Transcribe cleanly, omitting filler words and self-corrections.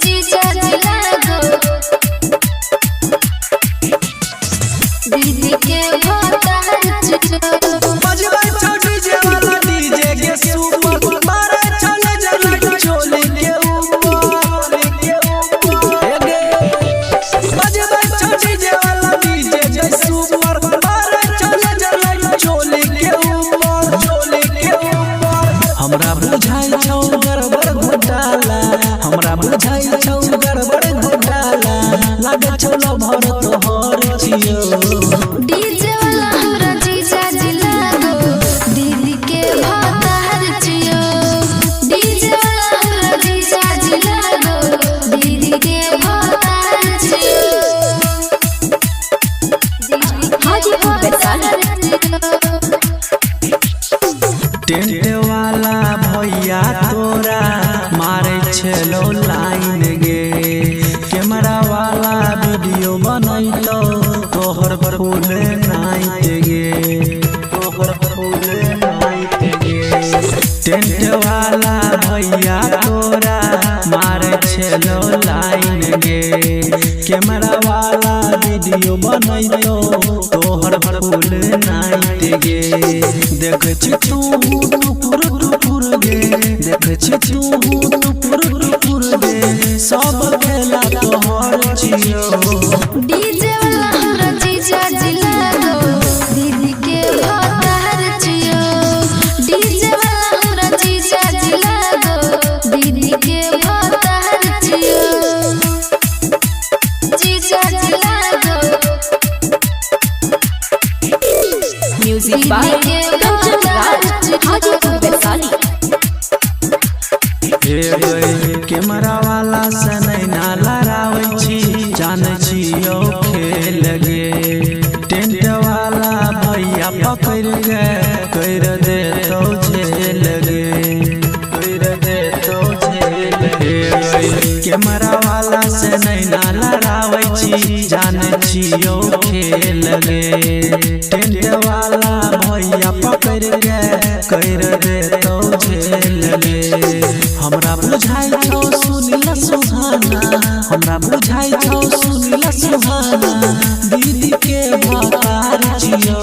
जीजा जिलागो दीदी के भतार बजबै छौ डीजे वाला डीजे के सुपर मारे चले जला चोली के ऊपर बजबै छौ डीजे वाला डीजे के सुपर मारे चले जला चोली के ऊपर हमरा बुझाई छौ गड़बड़ घोटाला हमरा बुझाई छौ गड़बड़ घोटाला लागे छौ लभर तोहर छियो डीजे वाला हमरा जीजा जिलागो दीदी के भतार छियो डीजे वाला हमरा जीजा जिलागो दीदी के भतार छियो हाजीपुर बेसाली टेंट वाला भैया तोरा मारे छलो लाइन गे कैमरा वाला वीडियो बनैलो तोहर फूल नाइट गे टेंट वाला भैया तोरा मारे छलो लाइन गे कैमरा वाला वीडियो बनैलो तोहर फूल नाइट गे देख छी तू टुकुर गे देख छी तू टुकुर गे सब खेला तोहर छियो डीजे वाला हमरा जीजा जिलागो दीदी के भतार छियो डीजे वाला हमरा जीजा जिलागो दीदी के भतार छियो जीजा जिलागो music by Kanchan Raj Hajipur Vaishali camera वाला से नहीं ना लड़ावे छी जाने छियो खेल गे टेंट वाला भैया पकड़ के कर दे तो झेल गे कैमरा वाला से नहीं ना लड़ावे छी जाने छियो खेल गे टेंट वाला भैया पकड़ के कर दे तो झेल गे हमरा बुझाई छौ सुनीला सुहाना हमरा बुझाई छौ सुनीला सुहाना दीदी के भतार छियो